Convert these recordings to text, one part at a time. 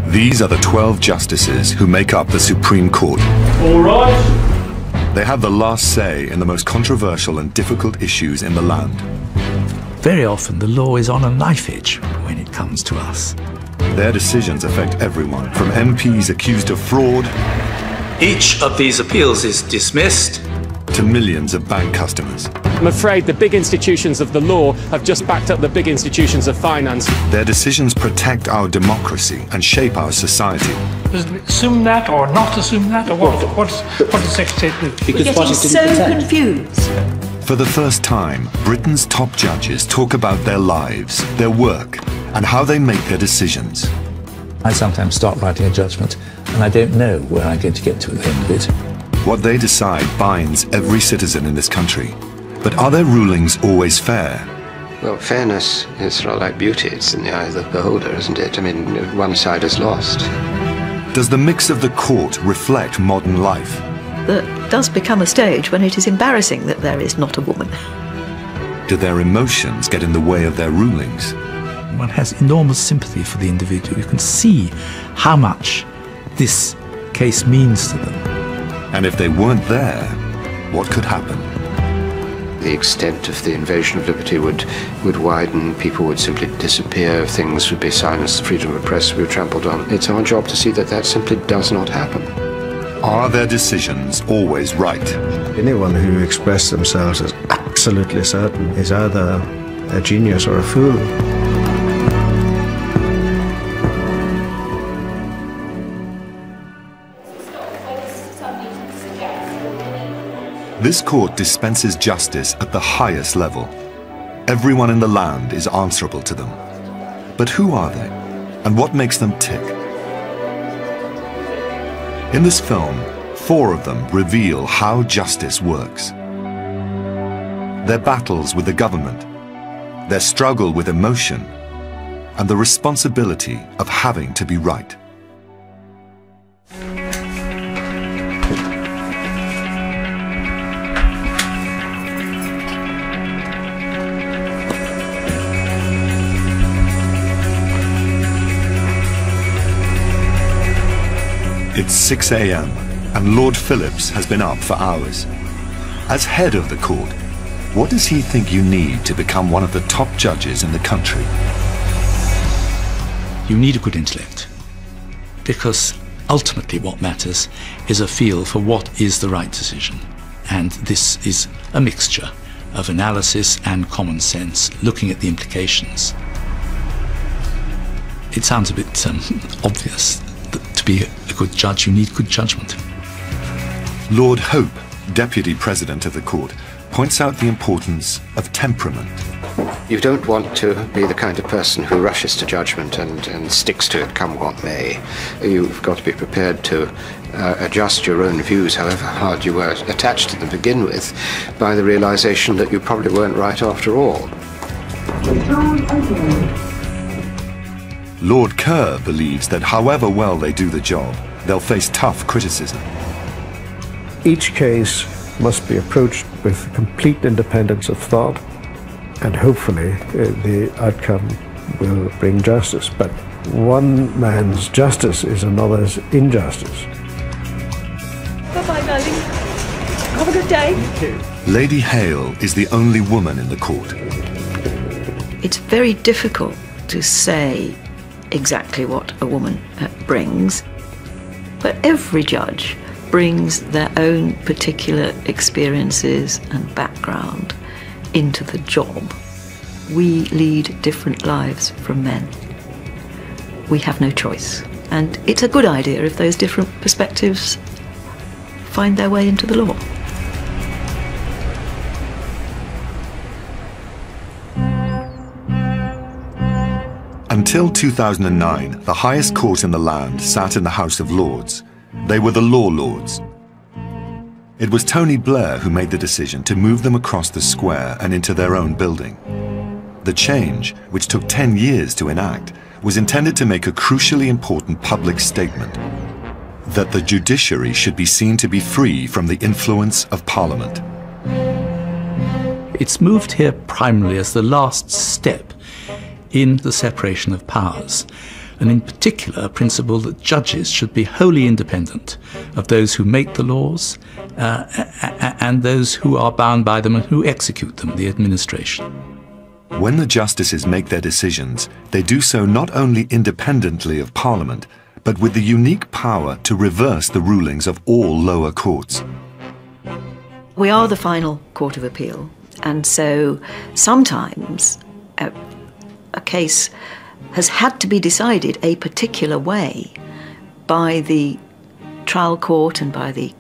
These are the 12 justices who make up the Supreme Court. All right. They have the last say in the most controversial and difficult issues in the land. Very often the law is on a knife edge when it comes to us. Their decisions affect everyone, from MPs accused of fraud Each of these appeals is dismissed to millions of bank customers. I'm afraid the big institutions of the law have just backed up the big institutions of finance. Their decisions protect our democracy and shape our society. Does it assume that or not assume that, or what does the Secretary do? We're getting so confused. For the first time, Britain's top judges talk about their lives, their work, and how they make their decisions. I sometimes start writing a judgment and I don't know where I'm going to get to at the end of it. What they decide binds every citizen in this country. But are their rulings always fair? Well, fairness is sort of like beauty. It's in the eye of the beholder, isn't it? I mean, one side is lost. Does the mix of the court reflect modern life? There does become a stage when it is embarrassing that there is not a woman. Do their emotions get in the way of their rulings? One has enormous sympathy for the individual. You can see how much this case means to them. And if they weren't there, what could happen? The extent of the invasion of liberty would widen, people would simply disappear, things would be silenced, the freedom of the press would be trampled on. It's our job to see that that simply does not happen. Are their decisions always right? Anyone who expresses themselves as absolutely certain is either a genius or a fool. This court dispenses justice at the highest level. Everyone in the land is answerable to them. But who are they? And what makes them tick? In this film, 4 of them reveal how justice works. Their battles with the government, their struggle with emotion, and the responsibility of having to be right. It's 6 a.m. and Lord Phillips has been up for hours. As head of the court, what does he think you need to become one of the top judges in the country? You need a good intellect, because ultimately what matters is a feel for what is the right decision. And this is a mixture of analysis and common sense, looking at the implications. It sounds a bit obvious that to be a good judge you need good judgment. Lord Hope, Deputy President of the Court, points out the importance of temperament. You don't want to be the kind of person who rushes to judgment and sticks to it come what may. You've got to be prepared to adjust your own views, however hard you were attached to them to begin with, by the realization that you probably weren't right after all. Lord Kerr believes that however well they do the job, they'll face tough criticism. Each case must be approached with complete independence of thought, and hopefully the outcome will bring justice. But one man's justice is another's injustice. Bye-bye, darling. Have a good day. Lady Hale is the only woman in the court. It's very difficult to say exactly what a woman brings, but every judge brings their own particular experiences and background into the job. We lead different lives from men. We have no choice. And it's a good idea if those different perspectives find their way into the law. Until 2009, the highest court in the land sat in the House of Lords. They were the Law Lords. It was Tony Blair who made the decision to move them across the square and into their own building. The change, which took 10 years to enact, was intended to make a crucially important public statement that the judiciary should be seen to be free from the influence of Parliament. It's moved here primarily as the last step in the separation of powers. and in particular a principle that judges should be wholly independent of those who make the laws and those who are bound by them and who execute them, the administration. When the justices make their decisions, they do so not only independently of Parliament, but with the unique power to reverse the rulings of all lower courts. We are the final Court of Appeal, and so sometimes a case has had to be decided a particular way by the trial court and by the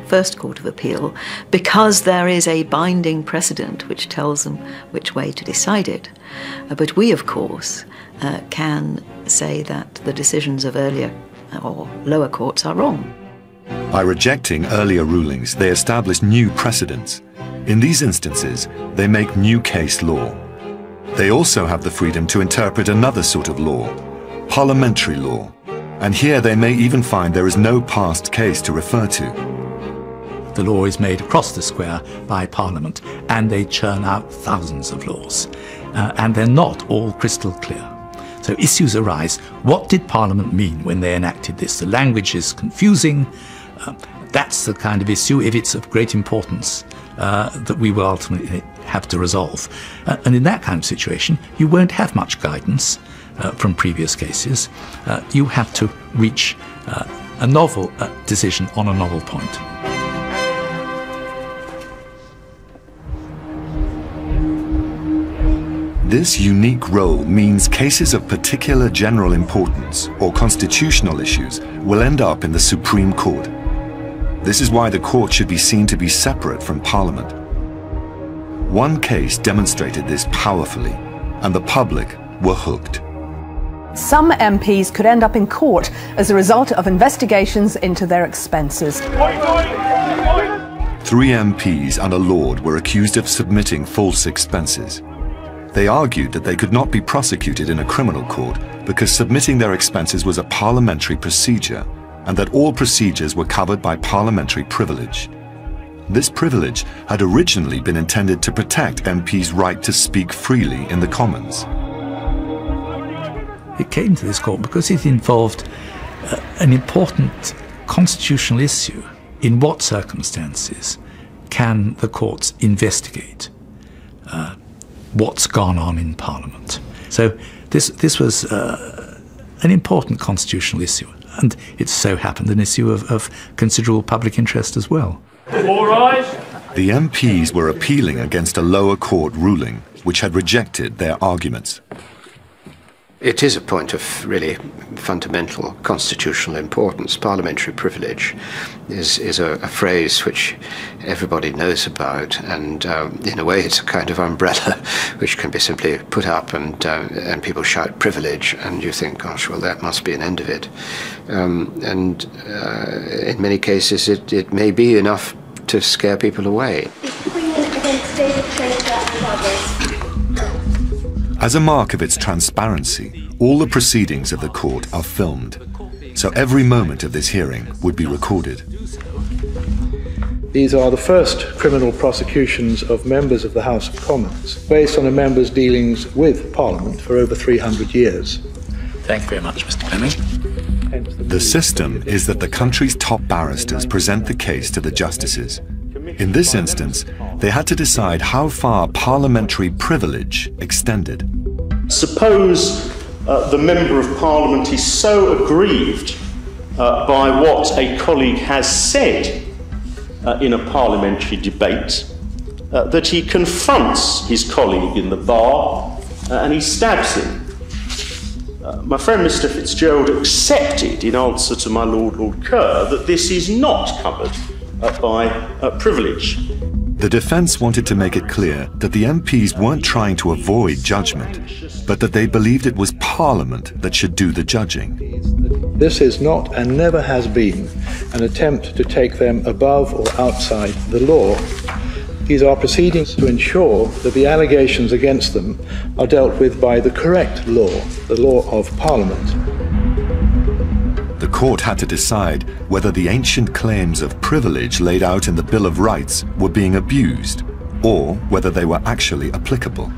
First Court of Appeal because there is a binding precedent which tells them which way to decide it. But we, of course, can say that the decisions of earlier or lower courts are wrong. By rejecting earlier rulings, they establish new precedents. In these instances, they make new case law. They also have the freedom to interpret another sort of law, parliamentary law. And here they may even find there is no past case to refer to. The law is made across the square by Parliament, and they churn out thousands of laws. And they're not all crystal clear. So issues arise. What did Parliament mean when they enacted this? The language is confusing. That's the kind of issue, if it's of great importance, that we will ultimately have to resolve. And in that kind of situation, you won't have much guidance from previous cases. You have to reach a novel decision on a novel point. This unique role means cases of particular general importance or constitutional issues will end up in the Supreme Court. This is why the court should be seen to be separate from Parliament. One case demonstrated this powerfully, and the public were hooked. Some MPs could end up in court as a result of investigations into their expenses. 3 MPs and a Lord were accused of submitting false expenses. They argued that they could not be prosecuted in a criminal court because submitting their expenses was a parliamentary procedure and that all procedures were covered by parliamentary privilege. This privilege had originally been intended to protect MPs' right to speak freely in the Commons. It came to this court because it involved an important constitutional issue. In what circumstances can the courts investigate what's gone on in Parliament? So this was an important constitutional issue, and it so happened an issue of considerable public interest as well. All right. The MPs were appealing against a lower court ruling which had rejected their arguments. It is a point of really fundamental constitutional importance. Parliamentary privilege is a phrase which everybody knows about, and in a way it's a kind of umbrella which can be simply put up and people shout privilege and you think, gosh, well, that must be an end of it. In many cases it may be enough to scare people away. As a mark of its transparency, all the proceedings of the court are filmed, so every moment of this hearing would be recorded. These are the first criminal prosecutions of members of the House of Commons, based on a member's dealings with Parliament for over 300 years. Thank you very much, Mr. Fleming. The system is that the country's top barristers present the case to the justices. In this instance, they had to decide how far parliamentary privilege extended. Suppose the Member of Parliament is so aggrieved by what a colleague has said in a parliamentary debate that he confronts his colleague in the bar and he stabs him. My friend Mr. Fitzgerald accepted, in answer to my Lord Kerr, that this is not covered by privilege. The defence wanted to make it clear that the MPs weren't trying to avoid judgment, but that they believed it was Parliament that should do the judging. This is not and never has been an attempt to take them above or outside the law. These are proceedings to ensure that the allegations against them are dealt with by the correct law, the law of Parliament. The court had to decide whether the ancient claims of privilege laid out in the Bill of Rights were being abused, or whether they were actually applicable.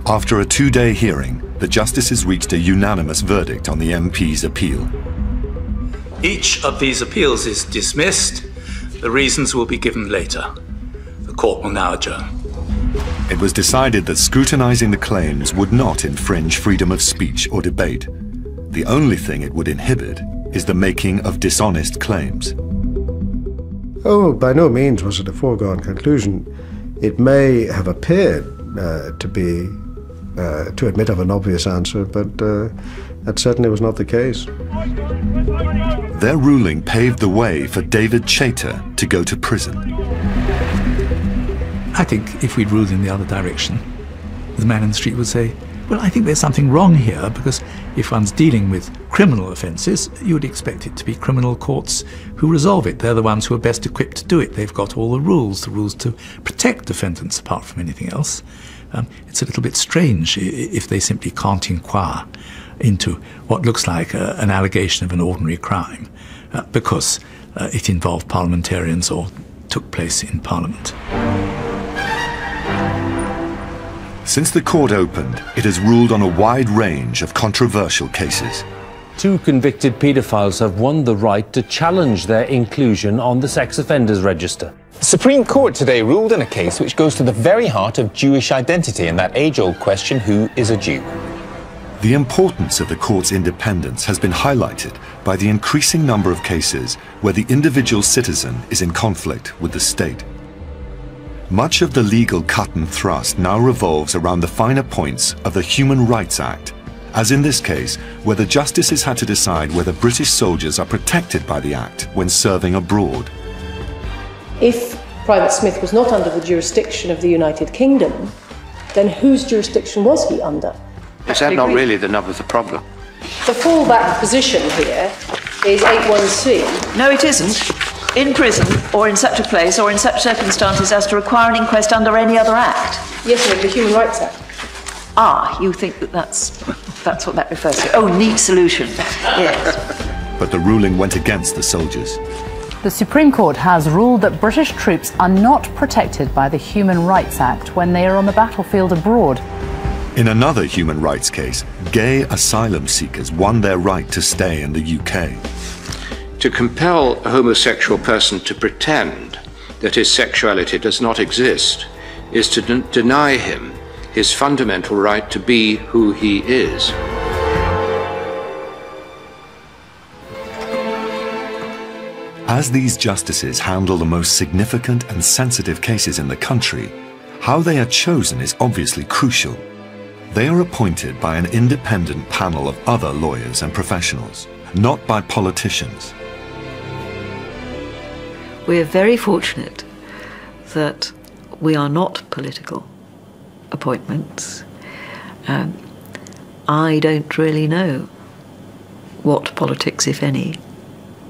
After a 2-day hearing, the justices reached a unanimous verdict on the MP's appeal. Each of these appeals is dismissed. The reasons will be given later. The court will now adjourn. It was decided that scrutinizing the claims would not infringe freedom of speech or debate. The only thing it would inhibit is the making of dishonest claims. Oh, by no means was it a foregone conclusion. It may have appeared to admit of an obvious answer, but that certainly was not the case. Their ruling paved the way for David Chater to go to prison. I think if we'd ruled in the other direction, the man in the street would say, well, I think there's something wrong here, because if one's dealing with criminal offences, you would expect it to be criminal courts who resolve it. They're the ones who are best equipped to do it. They've got all the rules to protect defendants apart from anything else. It's a little bit strange if they simply can't inquire into what looks like an allegation of an ordinary crime because it involved parliamentarians or took place in Parliament. Since the court opened, it has ruled on a wide range of controversial cases. 2 convicted paedophiles have won the right to challenge their inclusion on the sex offenders register. The Supreme Court today ruled in a case which goes to the very heart of Jewish identity and that age-old question, who is a Jew? The importance of the court's independence has been highlighted by the increasing number of cases where the individual citizen is in conflict with the state. Much of the legal cut and thrust now revolves around the finer points of the Human Rights Act, as in this case, where the justices had to decide whether British soldiers are protected by the Act when serving abroad. If Private Smith was not under the jurisdiction of the United Kingdom, then whose jurisdiction was he under? Is that not really the nub of the problem? The fallback position here is 81C. No, it isn't. In prison, or in such a place, or in such circumstances as to require an inquest under any other act. Yes, the Human Rights Act. Ah, you think that's what that refers to? Oh, neat solution. Yes. But the ruling went against the soldiers. The Supreme Court has ruled that British troops are not protected by the Human Rights Act when they are on the battlefield abroad. In another human rights case, gay asylum seekers won their right to stay in the UK. To compel a homosexual person to pretend that his sexuality does not exist is to deny him his fundamental right to be who he is. As these justices handle the most significant and sensitive cases in the country, how they are chosen is obviously crucial. They are appointed by an independent panel of other lawyers and professionals, not by politicians. We're very fortunate that we are not political appointments. I don't really know what politics, if any,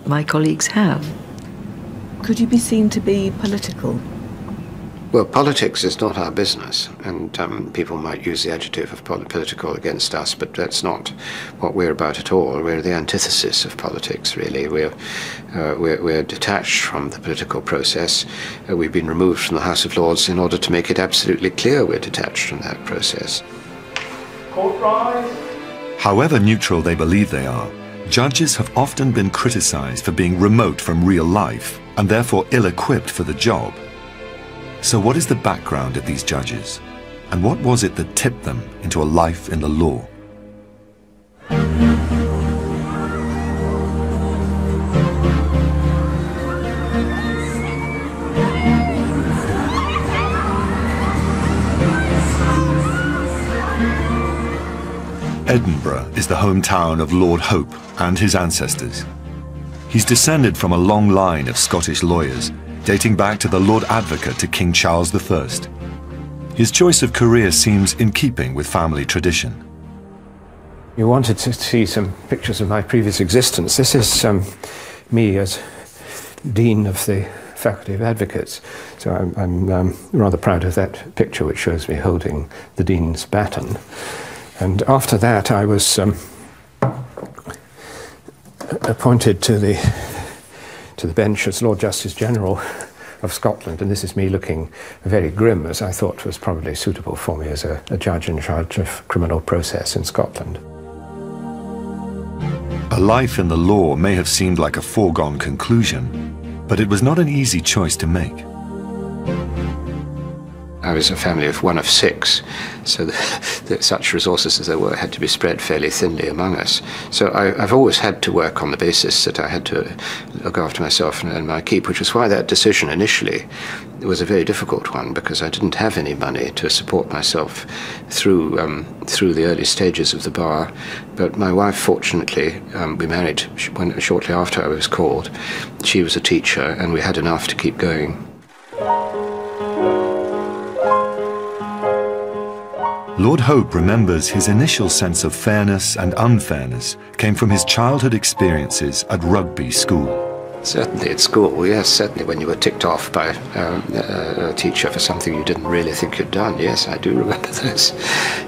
my colleagues have. Could you be seen to be political? Well, politics is not our business, and people might use the adjective of political against us, but that's not what we're about at all. We're the antithesis of politics, really. We're detached from the political process. We've been removed from the House of Lords in order to make it absolutely clear we're detached from that process. Court rise. However neutral they believe they are, judges have often been criticized for being remote from real life and therefore ill-equipped for the job. So what is the background of these judges? And what was it that tipped them into a life in the law? Edinburgh is the hometown of Lord Hope and his ancestors. He's descended from a long line of Scottish lawyers, dating back to the Lord Advocate to King Charles I. His choice of career seems in keeping with family tradition. You wanted to see some pictures of my previous existence. This is me as Dean of the Faculty of Advocates. So I'm rather proud of that picture, which shows me holding the Dean's baton. And after that, I was appointed to the bench as Lord Justice General of Scotland, and this is me looking very grim, as I thought was probably suitable for me as a judge in charge of criminal process in Scotland. A life in the law may have seemed like a foregone conclusion, but it was not an easy choice to make. I was a family of one of 6, so such resources as there were had to be spread fairly thinly among us. So I've always had to work on the basis that I had to look after myself and my keep, which was why that decision initially was a very difficult one, because I didn't have any money to support myself through the early stages of the bar. But my wife, fortunately, we married shortly after I was called. She was a teacher, and we had enough to keep going. Lord Hope remembers his initial sense of fairness and unfairness came from his childhood experiences at Rugby School. Certainly at school, yes, certainly when you were ticked off by a teacher for something you didn't really think you'd done. Yes, I do remember those.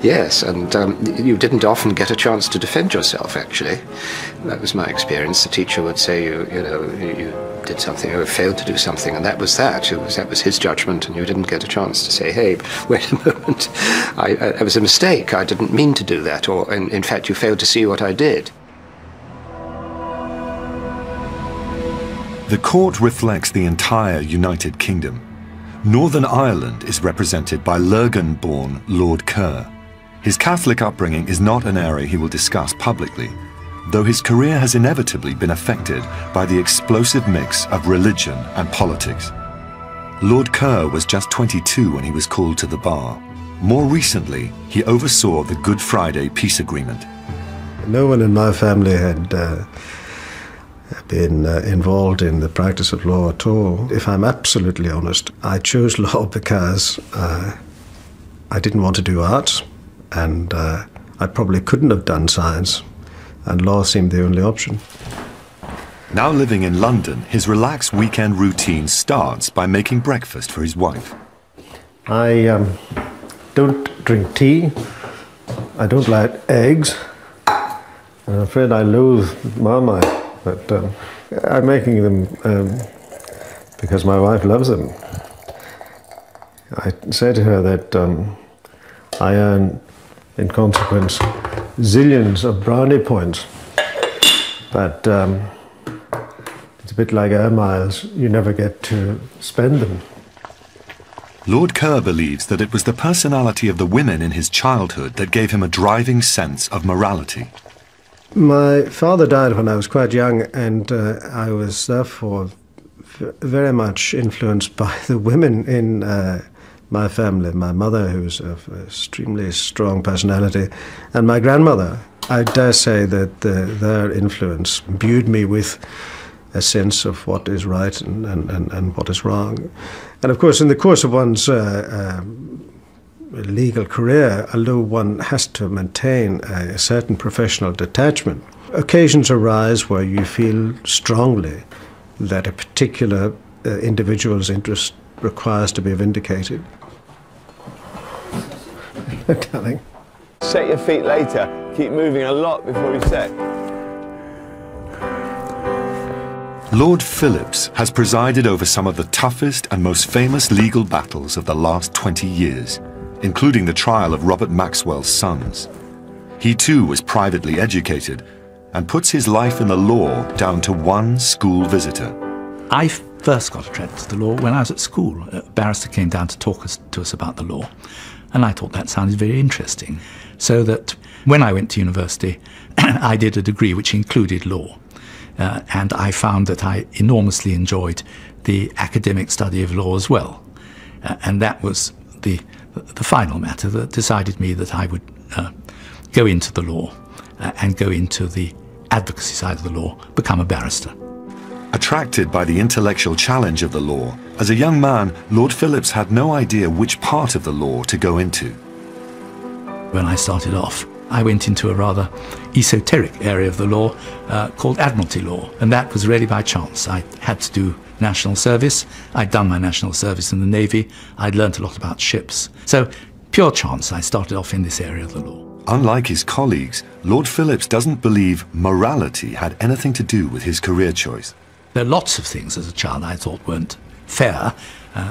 Yes, and you didn't often get a chance to defend yourself, actually. That was my experience. The teacher would say, you did something or failed to do something, and that was that. That was his judgment, and you didn't get a chance to say, hey, wait a moment, it was a mistake. I didn't mean to do that, or in fact, you failed to see what I did. The court reflects the entire United Kingdom. Northern Ireland is represented by Lurgan-born Lord Kerr. His Catholic upbringing is not an area he will discuss publicly, though his career has inevitably been affected by the explosive mix of religion and politics. Lord Kerr was just 22 when he was called to the bar. More recently, he oversaw the Good Friday Peace Agreement. No one in my family had been involved in the practice of law at all. If I'm absolutely honest, I chose law because I didn't want to do art, and I probably couldn't have done science, and law seemed the only option. Now living in London, his relaxed weekend routine starts by making breakfast for his wife. I don't drink tea. I don't like eggs. I'm afraid I loathe Marmite. But I'm making them because my wife loves them. I say to her that I earn, in consequence, zillions of brownie points. But it's a bit like air miles. You never get to spend them. Lord Kerr believes that it was the personality of the women in his childhood that gave him a driving sense of morality. My father died when I was quite young, and I was therefore very much influenced by the women in my family. My mother, who was of extremely strong personality, and my grandmother. I dare say that their influence imbued me with a sense of what is right and what is wrong. And of course, in the course of one's legal career, although one has to maintain a certain professional detachment, occasions arise where you feel strongly that a particular individual's interest requires to be vindicated. Darling. Set your feet later. Keep moving a lot before you set. Lord Phillips has presided over some of the toughest and most famous legal battles of the last 20 years, including the trial of Robert Maxwell's sons. He too was privately educated and puts his life in the law down to one school visitor. I first got attracted to the law when I was at school. A barrister came down to talk to us about the law, and I thought that sounded very interesting. So that when I went to university, I did a degree which included law. And I found that I enormously enjoyed the academic study of law as well. And that was the final matter that decided me that I would go into the law and go into the advocacy side of the law, become a barrister. Attracted by the intellectual challenge of the law, as a young man, Lord Phillips had no idea which part of the law to go into. When I started off, I went into a rather esoteric area of the law called Admiralty law, and that was really by chance. I had to do national service. I'd done my national service in the Navy. I'd learnt a lot about ships. So, pure chance, I started off in this area of the law. Unlike his colleagues, Lord Phillips doesn't believe morality had anything to do with his career choice. There are lots of things as a child I thought weren't fair.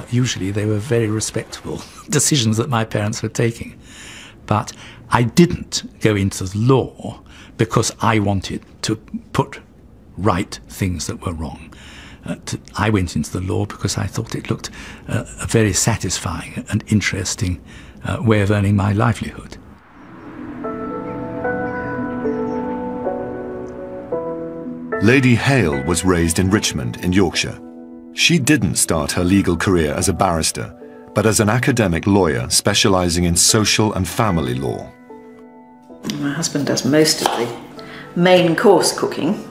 Usually they were very respectable decisions that my parents were taking. But I didn't go into the law because I wanted to put right things that were wrong. I went into the law because I thought it looked a very satisfying and interesting way of earning my livelihood. Lady Hale was raised in Richmond in Yorkshire. She didn't start her legal career as a barrister, but as an academic lawyer specialising in social and family law. My husband does most of the main course cooking,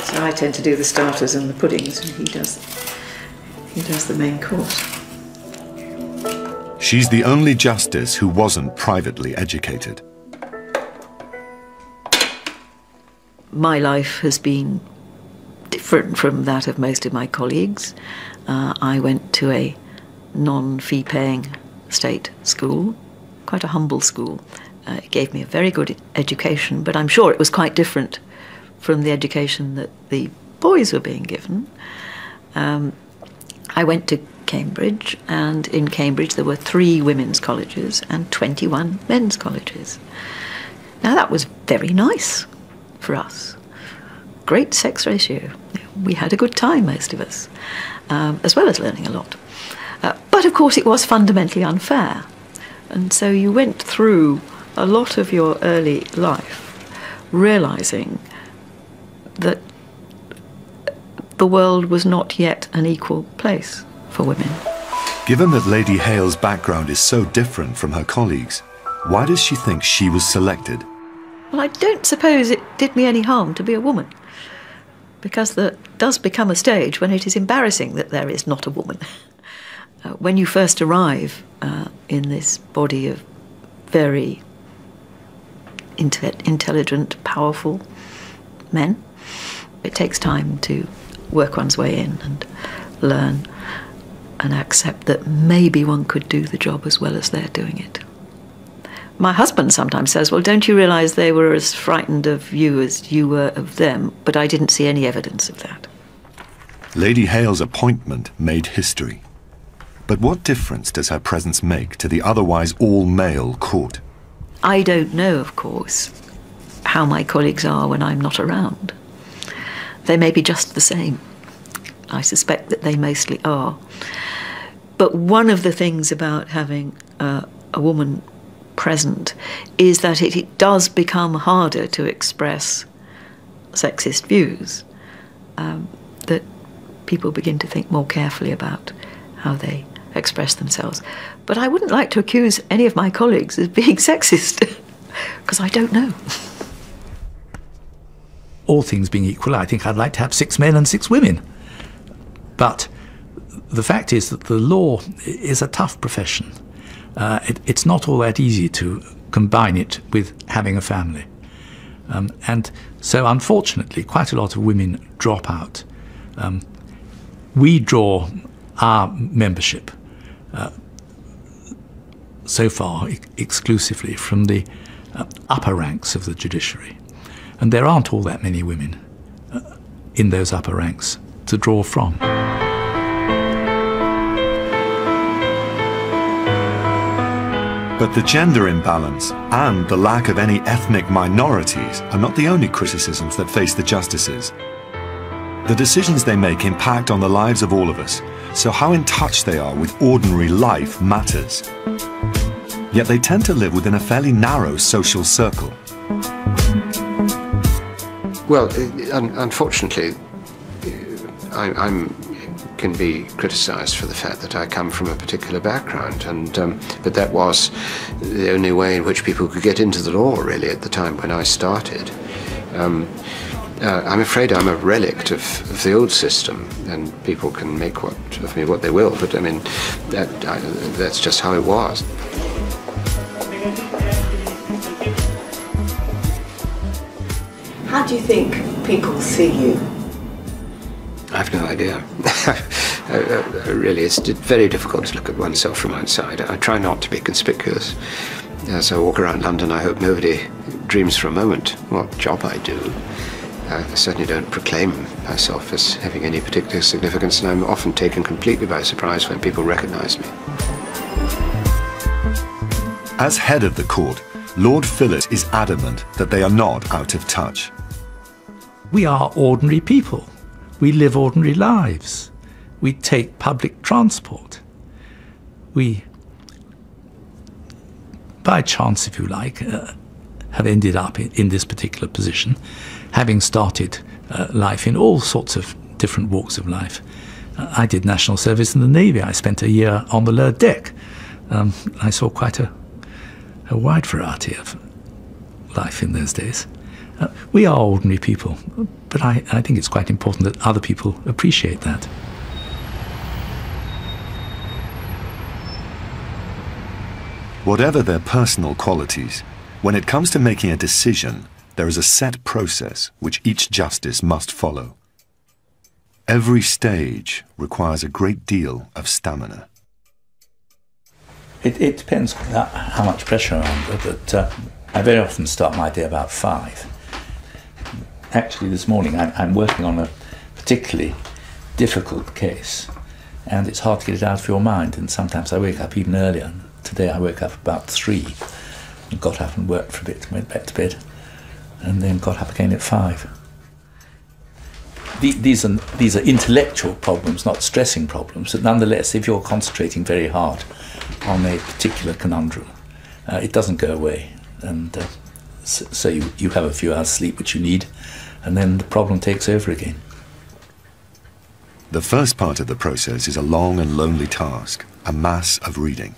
so I tend to do the starters and the puddings, and he does the main course. She's the only justice who wasn't privately educated. My life has been different from that of most of my colleagues. I went to a non-fee-paying state school, quite a humble school. It gave me a very good education, but I'm sure it was quite different from the education that the boys were being given. I went to Cambridge, and in Cambridge there were 3 women's colleges and 21 men's colleges. Now that was very nice for us. Great sex ratio. We had a good time, most of us, as well as learning a lot. But of course it was fundamentally unfair. And so you went through a lot of your early life realising that the world was not yet an equal place for women. Given that Lady Hale's background is so different from her colleagues, why does she think she was selected? Well, I don't suppose it did me any harm to be a woman, because there does become a stage when it is embarrassing that there is not a woman. When you first arrive in this body of very intelligent, powerful men, it takes time to work one's way in and learn and accept that maybe one could do the job as well as they're doing it. My husband sometimes says, well, don't you realise they were as frightened of you as you were of them? But I didn't see any evidence of that. Lady Hale's appointment made history. But what difference does her presence make to the otherwise all-male court? I don't know, of course, how my colleagues are when I'm not around. They may be just the same. I suspect that they mostly are. But one of the things about having a woman present is that it does become harder to express sexist views, that people begin to think more carefully about how they express themselves. But I wouldn't like to accuse any of my colleagues of being sexist, because I don't know. All things being equal, I think I'd like to have 6 men and 6 women. But the fact is that the law is a tough profession. It's not all that easy to combine it with having a family. And so, unfortunately, quite a lot of women drop out. We draw our membership so far exclusively from the upper ranks of the judiciary. And there aren't all that many women in those upper ranks to draw from. But the gender imbalance and the lack of any ethnic minorities are not the only criticisms that face the justices. The decisions they make impact on the lives of all of us, so how in touch they are with ordinary life matters. Yet they tend to live within a fairly narrow social circle. Well, unfortunately, I can be criticised for the fact that I come from a particular background, and but that was the only way in which people could get into the law, really, at the time when I started. I'm afraid I'm a relict of the old system, and people can make of me what they will, but I mean, that's just how it was. How do you think people see you? I've no idea. Really, it's very difficult to look at oneself from outside. I try not to be conspicuous. As I walk around London, I hope nobody dreams for a moment what job I do. I certainly don't proclaim myself as having any particular significance, and I'm often taken completely by surprise when people recognize me. As head of the court, Lord Phillott is adamant that they are not out of touch. We are ordinary people. We live ordinary lives. We take public transport. We, by chance, if you like, have ended up in this particular position, having started life in all sorts of different walks of life. I did national service in the Navy. I spent a year on the lower deck. I saw quite a wide variety of life in those days. We are ordinary people, but I think it's quite important that other people appreciate that. Whatever their personal qualities, when it comes to making a decision, there is a set process which each justice must follow. Every stage requires a great deal of stamina. It depends how much pressure I'm under, but I very often start my day about 5. Actually, this morning I'm working on a particularly difficult case, and it's hard to get it out of your mind, and sometimes I wake up even earlier. Today I woke up about 3, and got up and worked for a bit, went back to bed, and then got up again at 5. These are intellectual problems, not stressing problems, but nonetheless, if you're concentrating very hard on a particular conundrum, it doesn't go away, and so you have a few hours sleep which you need, and then the problem takes over again. The first part of the process is a long and lonely task, a mass of reading.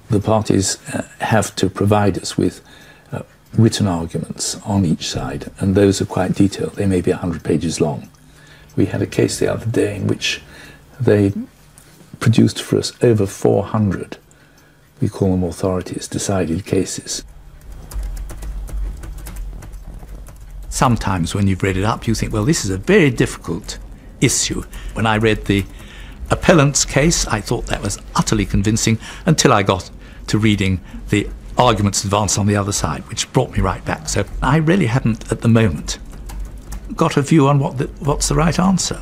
The parties have to provide us with written arguments on each side, and those are quite detailed. They may be 100 pages long. We had a case the other day in which they produced for us over 400, we call them authorities, decided cases. Sometimes when you've read it up, you think, well, this is a very difficult issue. When I read the appellant's case, I thought that was utterly convincing until I got to reading the arguments advanced on the other side, which brought me right back. So I really haven't, at the moment, got a view on what's the right answer.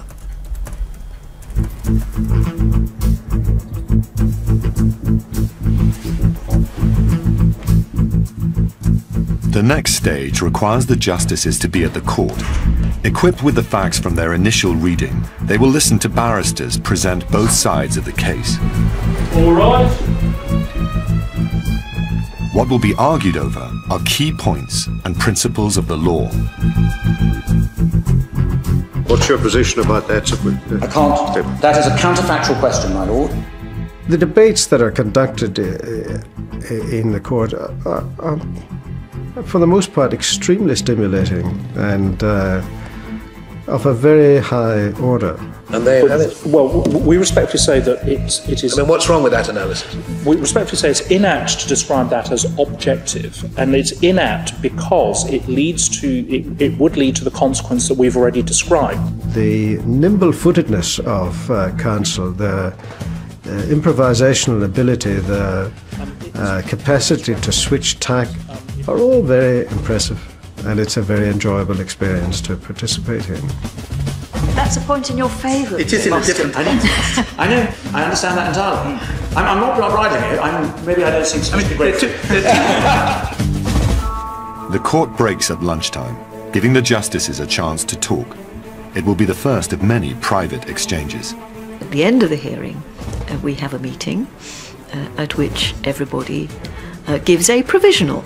The next stage requires the justices to be at the court. Equipped with the facts from their initial reading, they will listen to barristers present both sides of the case. All right. What will be argued over are key points and principles of the law. What's your position about that? I can't. That is a counterfactual question, my lord. The debates that are conducted in the court are, for the most part, extremely stimulating and of a very high order. And they have it. Well, we respectfully say that it is... I mean, what's wrong with that analysis? We respectfully say it's inapt to describe that as objective, and it's inapt because it would lead to the consequence that we've already described. The nimble-footedness of counsel, the improvisational ability, the capacity to switch tack are all very impressive, and it's a very enjoyable experience to participate in. That's a point in your favour. It is in a different... I know, I understand that entirely. I'm not riding it, maybe I don't seem sufficiently grateful. The court breaks at lunchtime, giving the justices a chance to talk. It will be the first of many private exchanges. At the end of the hearing, we have a meeting at which everybody gives a provisional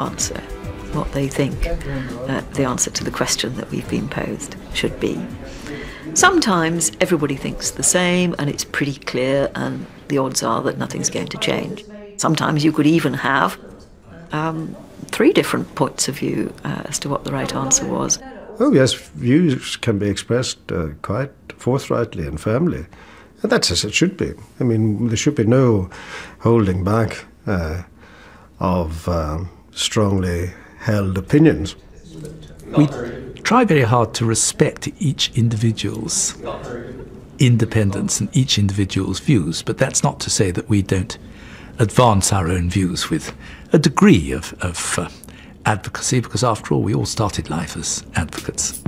answer, what they think the answer to the question that we've been posed should be. Sometimes everybody thinks the same and it's pretty clear and the odds are that nothing's going to change. Sometimes you could even have 3 different points of view as to what the right answer was. Oh yes, views can be expressed quite forthrightly and firmly. And that's as it should be. I mean, there should be no holding back of strongly held opinions. We try very hard to respect each individual's independence and each individual's views, but that's not to say that we don't advance our own views with a degree of advocacy, because after all, we all started life as advocates.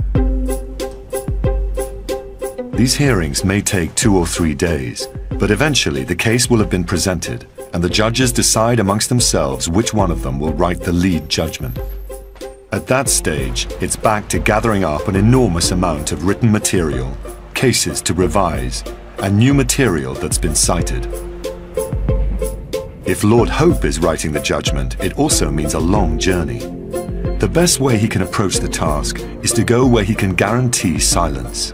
These hearings may take 2 or 3 days, but eventually the case will have been presented, and the judges decide amongst themselves which one of them will write the lead judgment. At that stage, it's back to gathering up an enormous amount of written material, cases to revise, and new material that's been cited. If Lord Hope is writing the judgment, it also means a long journey. The best way he can approach the task is to go where he can guarantee silence.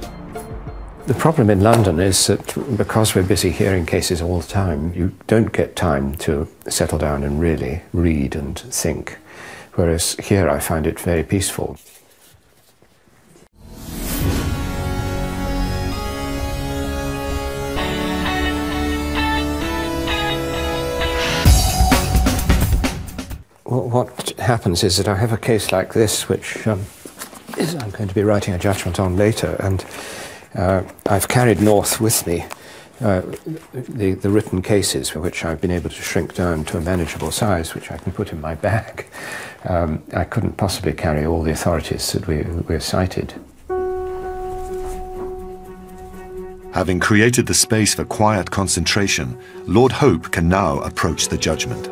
The problem in London is that because we're busy hearing cases all the time, you don't get time to settle down and really read and think. Whereas here I find it very peaceful. What happens is that I have a case like this, which I'm going to be writing a judgment on later, and I've carried north with me the written cases, for which I've been able to shrink down to a manageable size, which I can put in my bag. I couldn't possibly carry all the authorities that we're cited. Having created the space for quiet concentration, Lord Hope can now approach the judgment.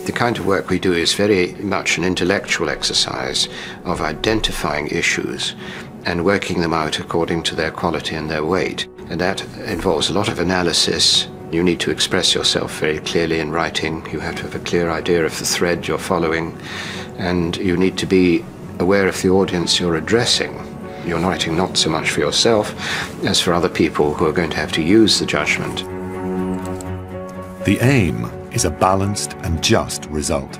The kind of work we do is very much an intellectual exercise of identifying issues and working them out according to their quality and their weight. And that involves a lot of analysis. You need to express yourself very clearly in writing. You have to have a clear idea of the thread you're following. And you need to be aware of the audience you're addressing. You're writing not so much for yourself as for other people who are going to have to use the judgment. The aim is a balanced and just result.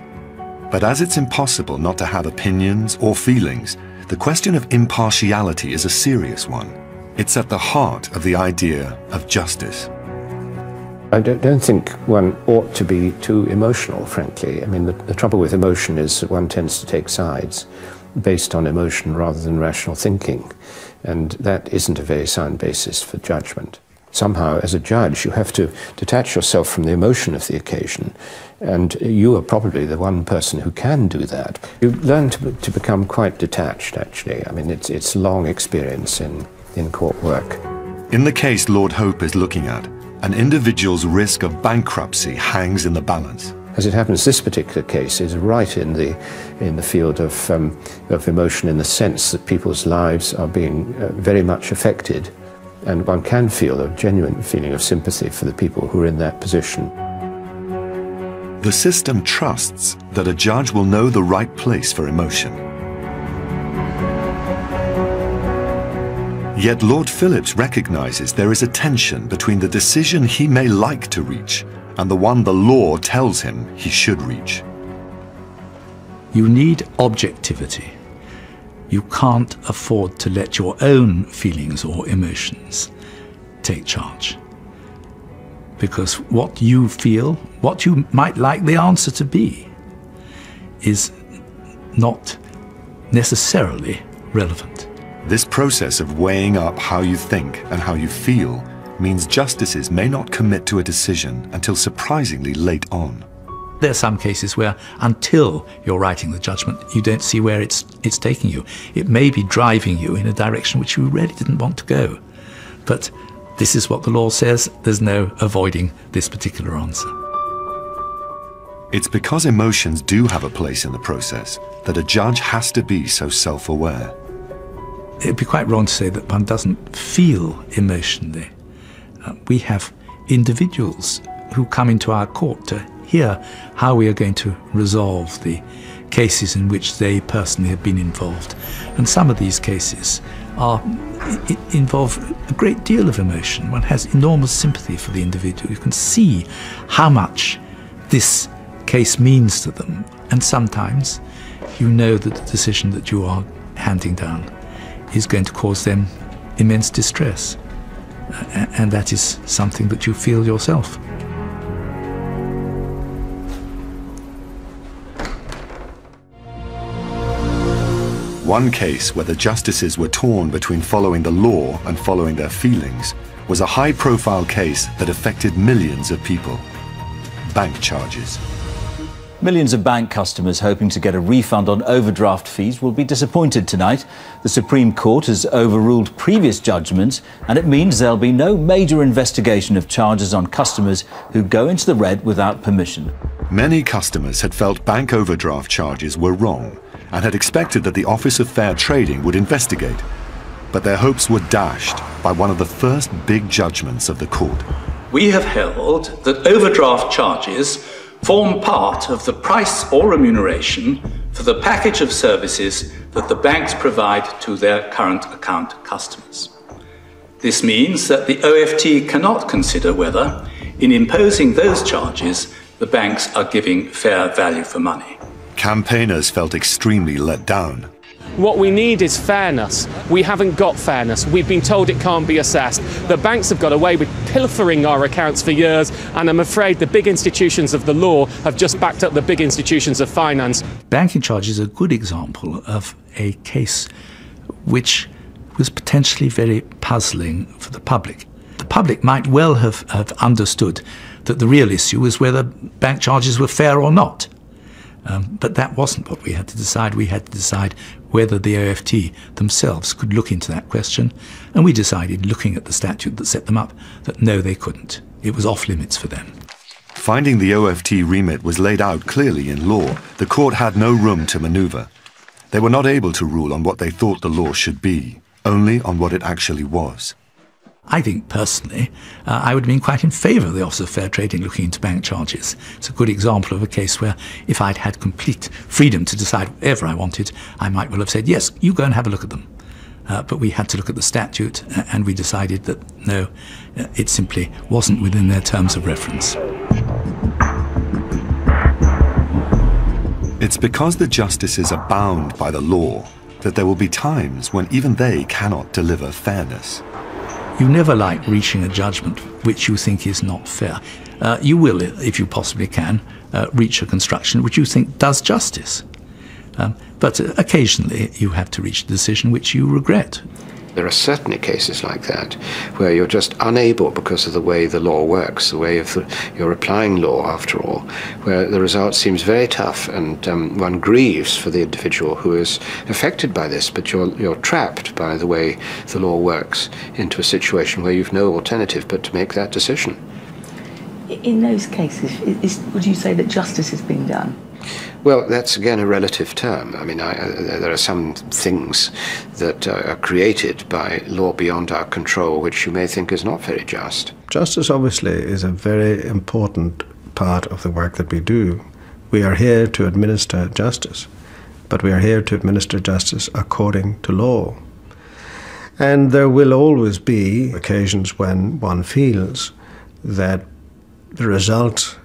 But as it's impossible not to have opinions or feelings, the question of impartiality is a serious one. It's at the heart of the idea of justice. I don't think one ought to be too emotional, frankly. I mean, the trouble with emotion is that one tends to take sides based on emotion rather than rational thinking, and that isn't a very sound basis for judgment. Somehow, as a judge, you have to detach yourself from the emotion of the occasion, and you are probably the one person who can do that. You learn to become quite detached, actually. I mean, it's long experience in court work. In the case Lord Hope is looking at, an individual's risk of bankruptcy hangs in the balance. As it happens, this particular case is right in the field of emotion, in the sense that people's lives are being very much affected. And one can feel a genuine feeling of sympathy for the people who are in that position. The system trusts that a judge will know the right place for emotion. Yet Lord Phillips recognizes there is a tension between the decision he may like to reach and the one the law tells him he should reach. You need objectivity. You can't afford to let your own feelings or emotions take charge. Because what you feel, what you might like the answer to be, is not necessarily relevant. This process of weighing up how you think and how you feel means justices may not commit to a decision until surprisingly late on. There are some cases where, until you're writing the judgment, you don't see where it's taking you. It may be driving you in a direction which you really didn't want to go. But this is what the law says. There's no avoiding this particular answer. It's because emotions do have a place in the process that a judge has to be so self-aware. It'd be quite wrong to say that one doesn't feel emotionally. We have individuals who come into our court to hear how we are going to resolve the cases in which they personally have been involved. And some of these cases involve a great deal of emotion. One has enormous sympathy for the individual. You can see how much this case means to them. And sometimes you know that the decision that you are handing down is going to cause them immense distress. And that is something that you feel yourself. One case where the justices were torn between following the law and following their feelings was a high-profile case that affected millions of people. Bank charges. Millions of bank customers hoping to get a refund on overdraft fees will be disappointed tonight. The Supreme Court has overruled previous judgments, and it means there'll be no major investigation of charges on customers who go into the red without permission. Many customers had felt bank overdraft charges were wrong and had expected that the Office of Fair Trading would investigate. But their hopes were dashed by one of the first big judgments of the court. We have held that overdraft charges form part of the price or remuneration for the package of services that the banks provide to their current account customers. This means that the OFT cannot consider whether, in imposing those charges, the banks are giving fair value for money. Campaigners felt extremely let down. What we need is fairness. We haven't got fairness. We've been told it can't be assessed. The banks have got away with pilfering our accounts for years, and I'm afraid the big institutions of the law have just backed up the big institutions of finance. Banking charge is a good example of a case which was potentially very puzzling for the public. The public might well have understood that the real issue was whether bank charges were fair or not. But that wasn't what we had to decide. We had to decide whether the OFT themselves could look into that question, and we decided, looking at the statute that set them up, that no, they couldn't. It was off limits for them. Finding the OFT remit was laid out clearly in law, the court had no room to manoeuvre. They were not able to rule on what they thought the law should be, only on what it actually was. I think, personally, I would have been quite in favour of the Office of Fair Trading looking into bank charges. It's a good example of a case where, if I'd had complete freedom to decide whatever I wanted, I might well have said, yes, you go and have a look at them. But we had to look at the statute, and we decided that, no, it simply wasn't within their terms of reference. It's because the justices are bound by the law that there will be times when even they cannot deliver fairness. You never like reaching a judgment which you think is not fair. You will, if you possibly can, reach a construction which you think does justice. But occasionally you have to reach a decision which you regret. There are certainly cases like that where you're just unable, because of the way the law works, the way you're applying law after all, where the result seems very tough, and one grieves for the individual who is affected by this, but you're trapped by the way the law works into a situation where you've no alternative but to make that decision. In those cases, would you say that justice is being done? Well, that's again a relative term. I mean, there are some things that are created by law beyond our control which you may think is not very just. Justice obviously is a very important part of the work that we do. We are here to administer justice, but we are here to administer justice according to law. And there will always be occasions when one feels that the result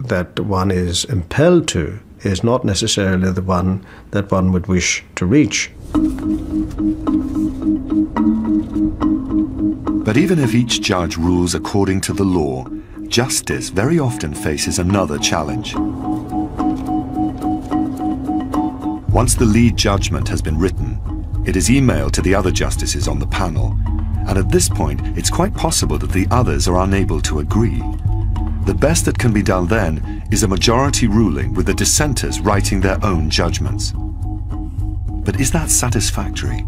that one is impelled to is not necessarily the one that one would wish to reach. But even if each judge rules according to the law, justice very often faces another challenge. Once the lead judgment has been written, it is emailed to the other justices on the panel, and at this point it's quite possible that the others are unable to agree. The best that can be done then is a majority ruling with the dissenters writing their own judgments. But is that satisfactory?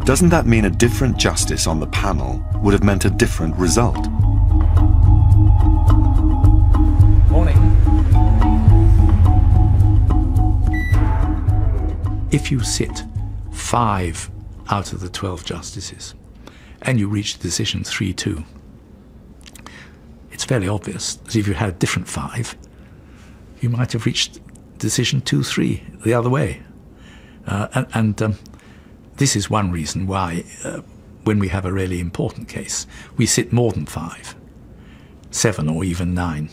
Doesn't that mean a different justice on the panel would have meant a different result? Morning. If you sit 5 out of the 12 justices and you reach the decision 3-2, it's fairly obvious that if you had a different 5, you might have reached decision 2-3 the other way. This is one reason why, when we have a really important case, we sit more than 5, 7 or even 9,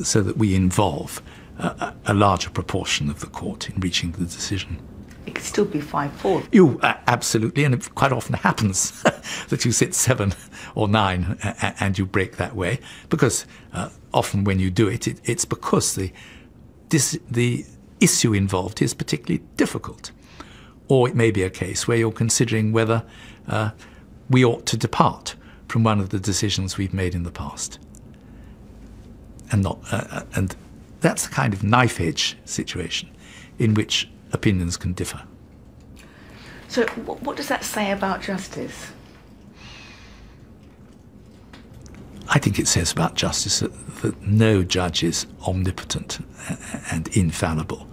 so that we involve a larger proportion of the court in reaching the decision. It could still be 5-4. You absolutely, and it quite often happens that you sit 7 or 9 and you break that way, because often when you do it, it's because the issue involved is particularly difficult. Or it may be a case where you're considering whether we ought to depart from one of the decisions we've made in the past. And that's the kind of knife-edge situation in which opinions can differ. So what does that say about justice? I think it says about justice that no judge is omnipotent and infallible.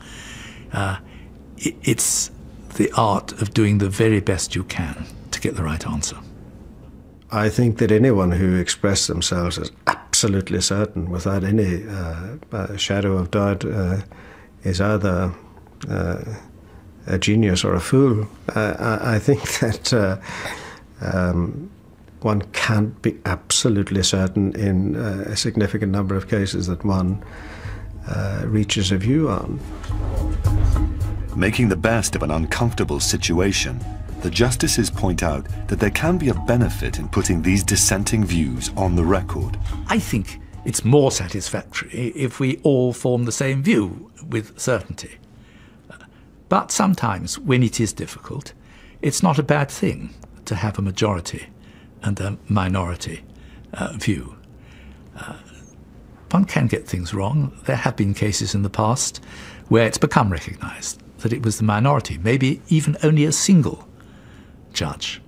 It's the art of doing the very best you can to get the right answer. I think that anyone who expresses themselves as absolutely certain, without any shadow of doubt, is either a genius or a fool. I think that one can't be absolutely certain in a significant number of cases that one reaches a view on. Making the best of an uncomfortable situation, the justices point out that there can be a benefit in putting these dissenting views on the record. I think it's more satisfactory if we all form the same view with certainty. But sometimes, when it is difficult, it's not a bad thing to have a majority and a minority view. One can get things wrong. There have been cases in the past where it's become recognised that it was the minority, maybe even only a single judge,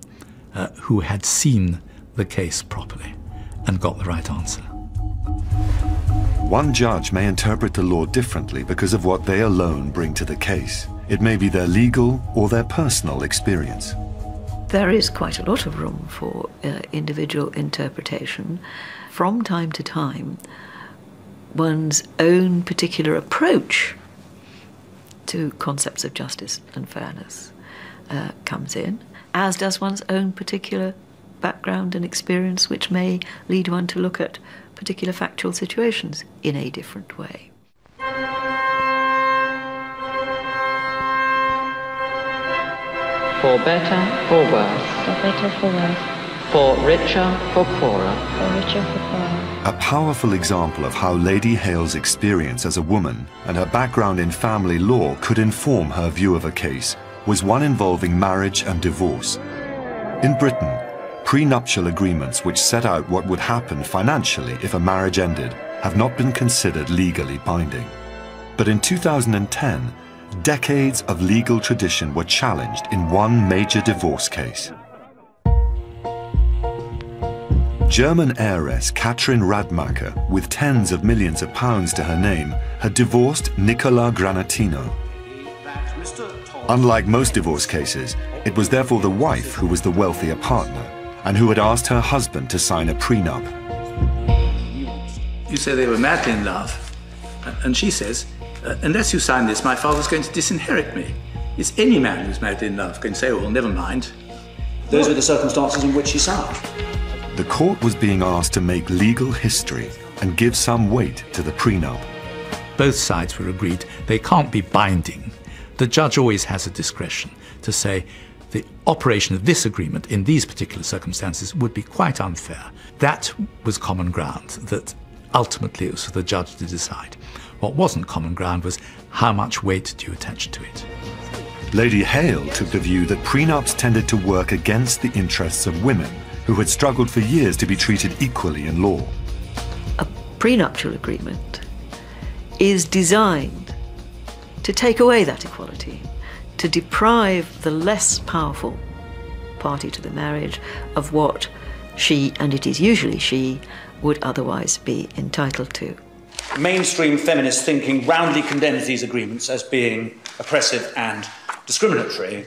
who had seen the case properly and got the right answer. One judge may interpret the law differently because of what they alone bring to the case. It may be their legal or their personal experience. There is quite a lot of room for individual interpretation. From time to time, one's own particular approach to concepts of justice and fairness comes in, as does one's own particular background and experience, which may lead one to look at particular factual situations in a different way. For better, for worse. For better, for worse. For richer, for poorer. For richer, for poorer. A powerful example of how Lady Hale's experience as a woman and her background in family law could inform her view of a case was one involving marriage and divorce. In Britain, prenuptial agreements which set out what would happen financially if a marriage ended have not been considered legally binding. But in 2010, decades of legal tradition were challenged in one major divorce case. German heiress Katrin Radmacher, with tens of millions of pounds to her name, had divorced Nicola Granatino. Unlike most divorce cases, it was therefore the wife who was the wealthier partner and who had asked her husband to sign a prenup. You say they were madly in love, and she says, unless you sign this, my father's going to disinherit me. Is any man who's madly in love going to say, oh, well, never mind? Those were the circumstances in which she signed. The court was being asked to make legal history and give some weight to the prenup. Both sides were agreed they can't be binding. The judge always has a discretion to say the operation of this agreement in these particular circumstances would be quite unfair. That was common ground, that ultimately it was for the judge to decide. What wasn't common ground was how much weight do you attach to it. Lady Hale took the view that prenups tended to work against the interests of women who had struggled for years to be treated equally in law. A prenuptial agreement is designed to take away that equality, to deprive the less powerful party to the marriage of what she, and it is usually she, would otherwise be entitled to. Mainstream feminist thinking roundly condemns these agreements as being oppressive and discriminatory.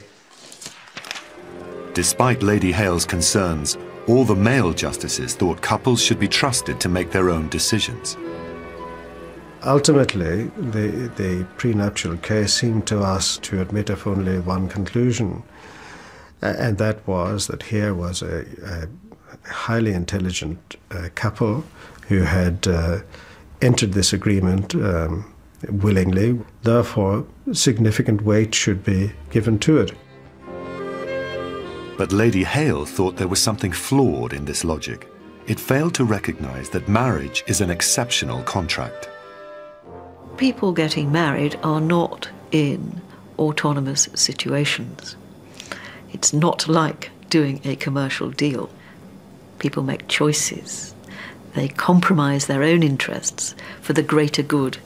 Despite Lady Hale's concerns, all the male justices thought couples should be trusted to make their own decisions. Ultimately, the prenuptial case seemed to us to admit of only one conclusion, and that was that here was a highly intelligent couple who had entered this agreement willingly. Therefore, significant weight should be given to it. But Lady Hale thought there was something flawed in this logic. It failed to recognize that marriage is an exceptional contract. People getting married are not in autonomous situations. It's not like doing a commercial deal. People make choices. They compromise their own interests for the greater good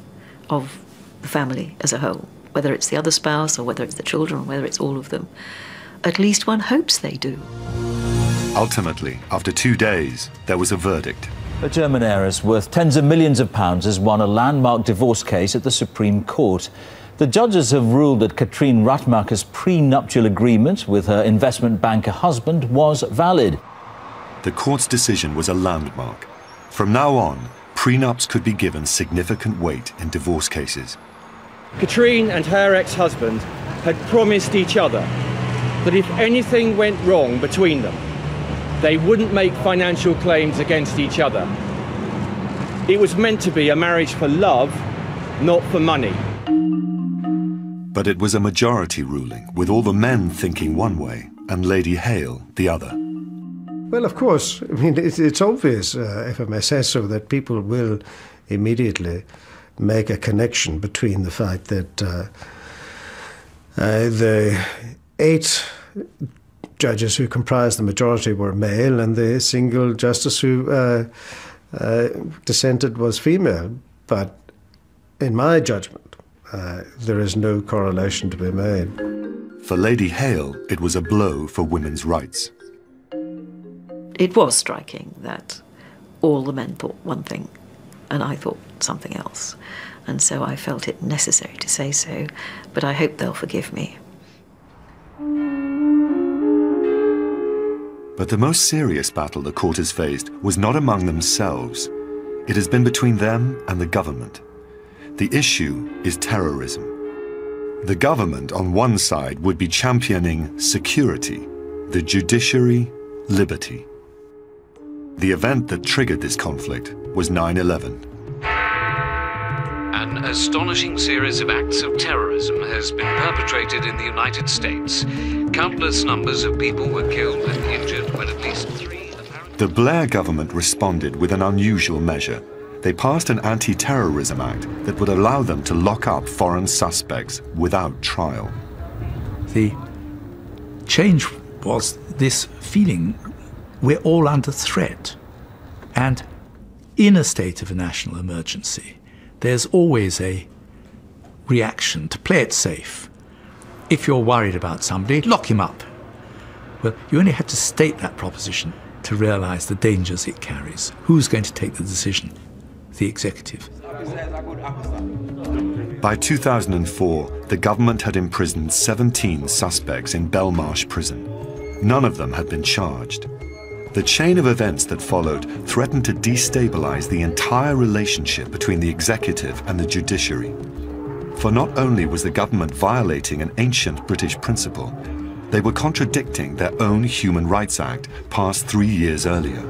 of the family as a whole, whether it's the other spouse or whether it's the children or whether it's all of them. At least one hopes they do. Ultimately, after 2 days, there was a verdict. A German heiress worth tens of millions of pounds has won a landmark divorce case at the Supreme Court. The judges have ruled that Katrine Radmacher's prenuptial agreement with her investment banker husband was valid. The court's decision was a landmark. From now on, prenups could be given significant weight in divorce cases. Katrine and her ex-husband had promised each other that if anything went wrong between them, they wouldn't make financial claims against each other. It was meant to be a marriage for love, not for money. But it was a majority ruling, with all the men thinking one way and Lady Hale the other. Well, of course, I mean, it's obvious, if I may say so, that people will immediately make a connection between the fact that the 8 judges who comprised the majority were male and the single justice who dissented was female. But in my judgment, there is no correlation to be made. For Lady Hale, it was a blow for women's rights. It was striking that all the men thought one thing and I thought something else. And so I felt it necessary to say so, but I hope they'll forgive me. But the most serious battle the court has faced was not among themselves. It has been between them and the government. The issue is terrorism. The government on one side would be championing security, the judiciary, liberty. The event that triggered this conflict was 9/11. An astonishing series of acts of terrorism has been perpetrated in the United States. Countless numbers of people were killed and injured when at least 3 apparently... The Blair government responded with an unusual measure. They passed an anti-terrorism act that would allow them to lock up foreign suspects without trial. The change was this feeling we're all under threat. And in a state of a national emergency, there's always a reaction to play it safe. If you're worried about somebody, lock him up. Well, you only had to state that proposition to realise the dangers it carries. Who's going to take the decision? The executive. By 2004, the government had imprisoned 17 suspects in Belmarsh prison. None of them had been charged. The chain of events that followed threatened to destabilize the entire relationship between the executive and the judiciary. For not only was the government violating an ancient British principle, they were contradicting their own Human Rights Act passed 3 years earlier.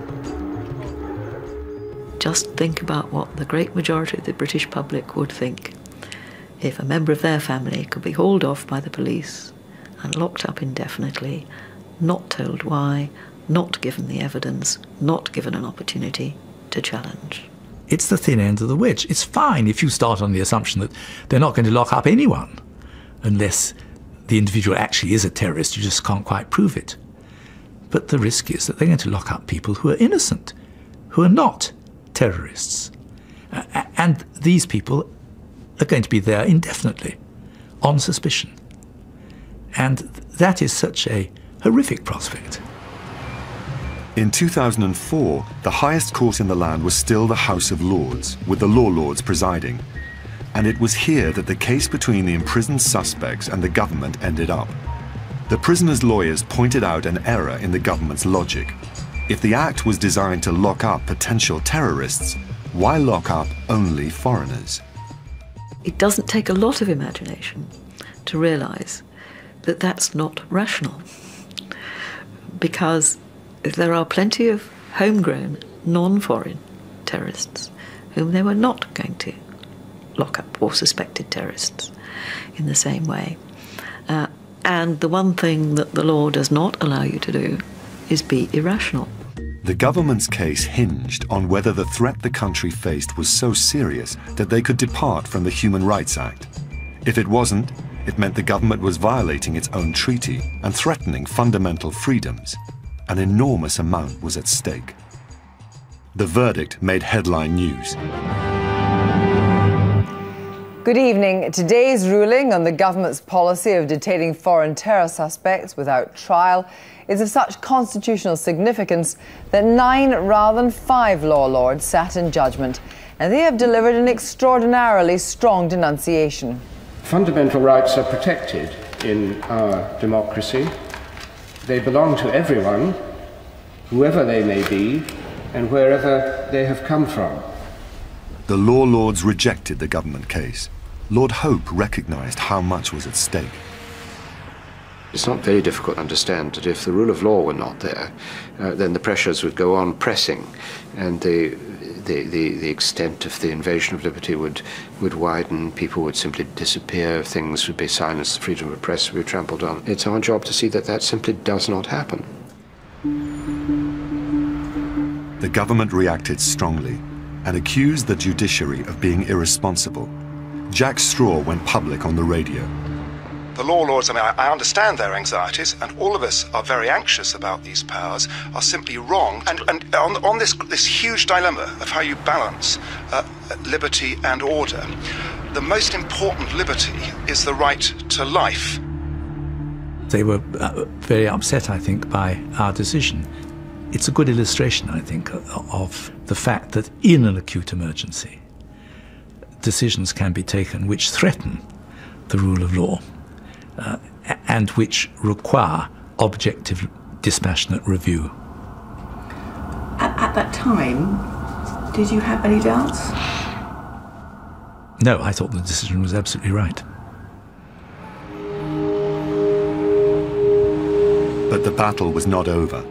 Just think about what the great majority of the British public would think if a member of their family could be hauled off by the police and locked up indefinitely, not told why, not given the evidence, not given an opportunity to challenge. It's the thin end of the wedge. It's fine if you start on the assumption that they're not going to lock up anyone unless the individual actually is a terrorist. You just can't quite prove it. But the risk is that they're going to lock up people who are innocent, who are not terrorists. And these people are going to be there indefinitely, on suspicion. And that is such a horrific prospect. In 2004, the highest court in the land was still the House of Lords, with the Law Lords presiding. And it was here that the case between the imprisoned suspects and the government ended up. The prisoners' lawyers pointed out an error in the government's logic. If the act was designed to lock up potential terrorists, why lock up only foreigners? It doesn't take a lot of imagination to realise that that's not rational. Because there are plenty of homegrown, non-foreign terrorists whom they were not going to lock up, or suspected terrorists in the same way. And the one thing that the law does not allow you to do is be irrational. The government's case hinged on whether the threat the country faced was so serious that they could depart from the Human Rights Act. If it wasn't, it meant the government was violating its own treaty and threatening fundamental freedoms. An enormous amount was at stake. The verdict made headline news. Good evening. Today's ruling on the government's policy of detaining foreign terror suspects without trial is of such constitutional significance that 9 rather than 5 law lords sat in judgment, and they have delivered an extraordinarily strong denunciation. Fundamental rights are protected in our democracy. They belong to everyone, whoever they may be, and wherever they have come from. The law lords rejected the government case. Lord Hope recognised how much was at stake. It's not very difficult to understand that if the rule of law were not there, then the pressures would go on pressing, and the extent of the invasion of liberty would widen, people would simply disappear, things would be silenced, the freedom of the press would be trampled on. It's our job to see that that simply does not happen. The government reacted strongly and accused the judiciary of being irresponsible. Jack Straw went public on the radio. The law lords, I understand their anxieties, and all of us are very anxious about these powers, are simply wrong. And on this huge dilemma of how you balance liberty and order, the most important liberty is the right to life. They were very upset, I think, by our decision. It's a good illustration, I think, of the fact that in an acute emergency, decisions can be taken which threaten the rule of law and which require objective, dispassionate review. At that time, did you have any doubts? No, I thought the decision was absolutely right. But the battle was not over.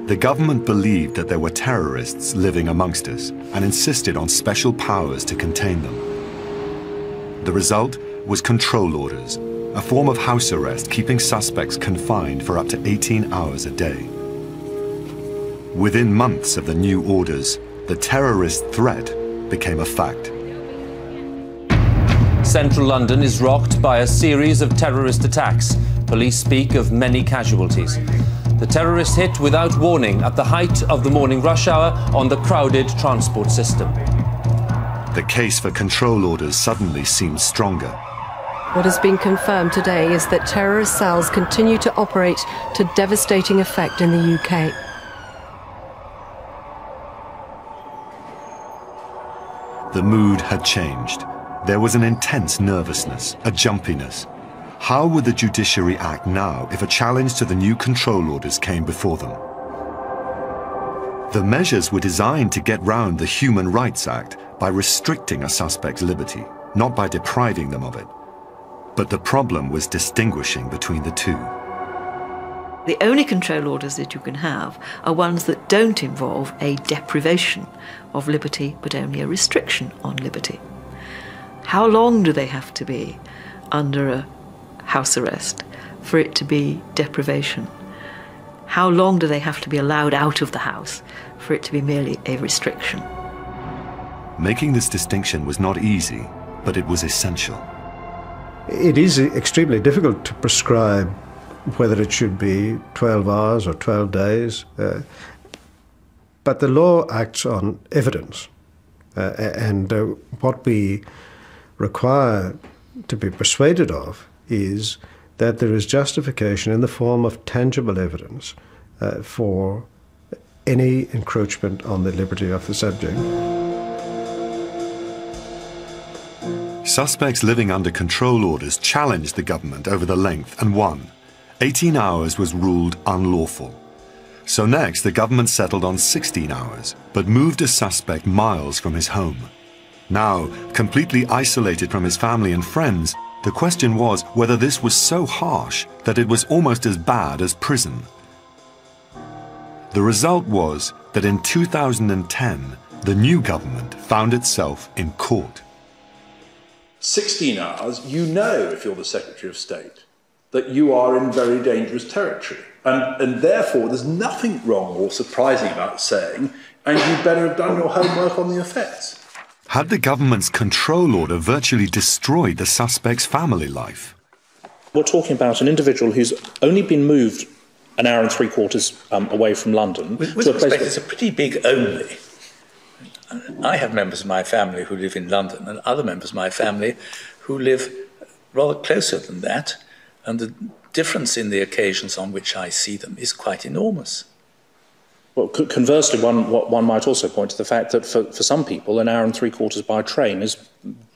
The government believed that there were terrorists living amongst us and insisted on special powers to contain them. The result was control orders, a form of house arrest keeping suspects confined for up to 18 hours a day. Within months of the new orders, the terrorist threat became a fact. Central London is rocked by a series of terrorist attacks. Police speak of many casualties. The terrorists hit without warning at the height of the morning rush hour on the crowded transport system. The case for control orders suddenly seemed stronger. What has been confirmed today is that terrorist cells continue to operate to devastating effect in the UK. The mood had changed. There was an intense nervousness, a jumpiness. How would the judiciary act now if a challenge to the new control orders came before them? The measures were designed to get round the Human Rights Act by restricting a suspect's liberty, not by depriving them of it. But the problem was distinguishing between the two. The only control orders that you can have are ones that don't involve a deprivation of liberty, but only a restriction on liberty. How long do they have to be under a house arrest for it to be deprivation? How long do they have to be allowed out of the house for it to be merely a restriction? Making this distinction was not easy, but it was essential. It is extremely difficult to prescribe whether it should be 12 hours or 12 days, but the law acts on evidence, and what we require to be persuaded of is that there is justification in the form of tangible evidence for any encroachment on the liberty of the subject. Suspects living under control orders challenged the government over the length and won. 18 hours was ruled unlawful. So next, the government settled on 16 hours, but moved a suspect miles from his home. Now, completely isolated from his family and friends, the question was whether this was so harsh that it was almost as bad as prison. The result was that in 2010, the new government found itself in court. 16 hours, you know, if you're the Secretary of State, that you are in very dangerous territory. And therefore, there's nothing wrong or surprising about saying, and you'd better have done your homework on the offence. Had the government's control order virtually destroyed the suspect's family life? We're talking about an individual who's only been moved an hour and 3/4 away from London. With respect, it's a pretty big only. I have members of my family who live in London and other members of my family who live rather closer than that, and the difference in the occasions on which I see them is quite enormous. Well, conversely, one might also point to the fact that for some people, an hour and 3/4 by train is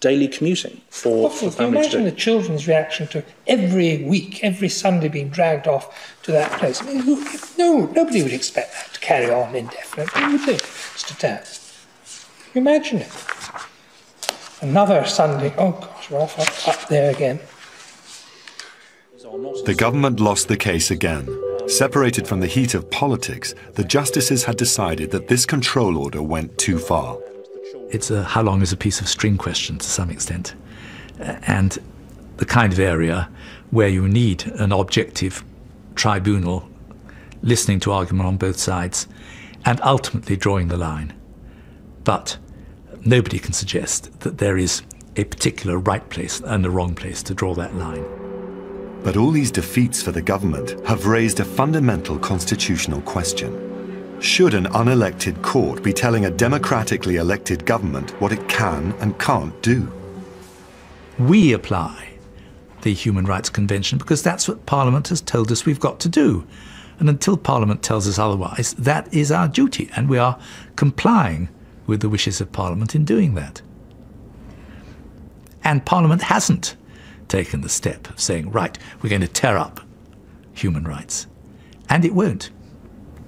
daily commuting for families. Can you imagine the children's reaction to every week, every Sunday being dragged off to that place? I mean, nobody would expect that to carry on indefinitely, would they, Mr. Tabb? Can you imagine it? Another Sunday, oh gosh, we're off up there again. The government lost the case again. Separated from the heat of politics, the justices had decided that this control order went too far. It's a how long is a piece of string question to some extent, and the kind of area where you need an objective tribunal listening to argument on both sides and ultimately drawing the line. But nobody can suggest that there is a particular right place and a wrong place to draw that line. But all these defeats for the government have raised a fundamental constitutional question. Should an unelected court be telling a democratically elected government what it can and can't do? We apply the Human Rights Convention because that's what Parliament has told us we've got to do. And until Parliament tells us otherwise, that is our duty, and we are complying with the wishes of Parliament in doing that. And Parliament hasn't taken the step of saying, right, we're going to tear up human rights. And it won't.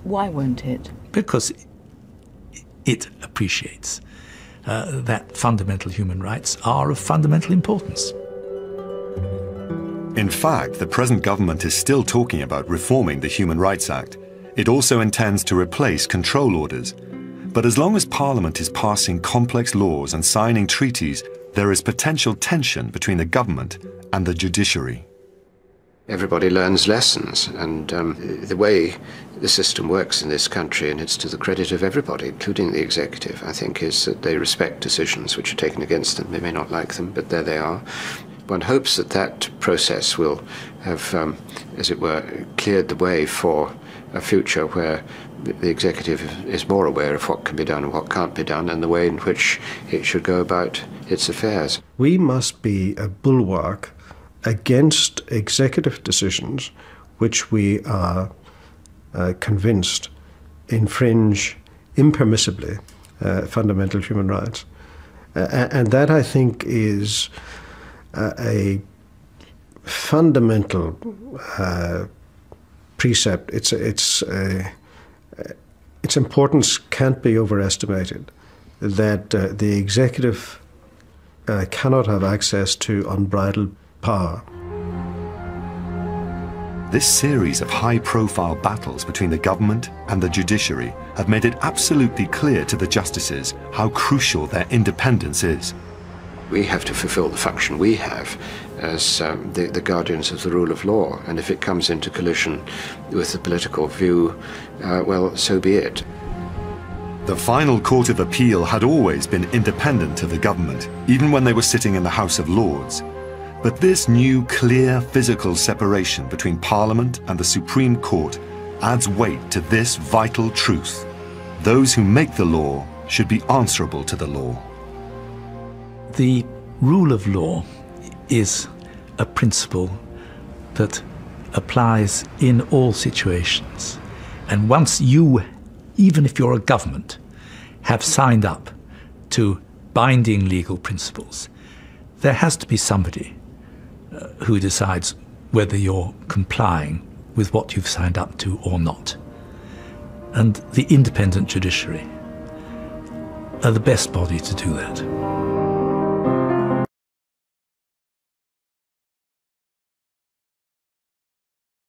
Why won't it? Because it appreciates that fundamental human rights are of fundamental importance. In fact, the present government is still talking about reforming the Human Rights Act. It also intends to replace control orders. But as long as Parliament is passing complex laws and signing treaties, there is potential tension between the government and the judiciary. Everybody learns lessons, and the way the system works in this country, and it's to the credit of everybody, including the executive, I think, is that they respect decisions which are taken against them. They may not like them, but there they are. One hopes that that process will have, as it were, cleared the way for a future where the executive is more aware of what can be done and what can't be done, and the way in which it should go about its affairs. We must be a bulwark against executive decisions which we are convinced infringe impermissibly fundamental human rights. And that, I think, is a fundamental precept. Its importance can't be overestimated, that the executive cannot have access to unbridled power. This series of high-profile battles between the government and the judiciary have made it absolutely clear to the justices how crucial their independence is. We have to fulfill the function we have as the guardians of the rule of law, and if it comes into collision with the political view, well, so be it. The final Court of Appeal had always been independent of the government, even when they were sitting in the House of Lords. But this new, clear, physical separation between Parliament and the Supreme Court adds weight to this vital truth. Those who make the law should be answerable to the law. The rule of law is a principle that applies in all situations. And once you, even if you're a government, have signed up to binding legal principles, there has to be somebody who decides whether you're complying with what you've signed up to or not. And the independent judiciary are the best body to do that.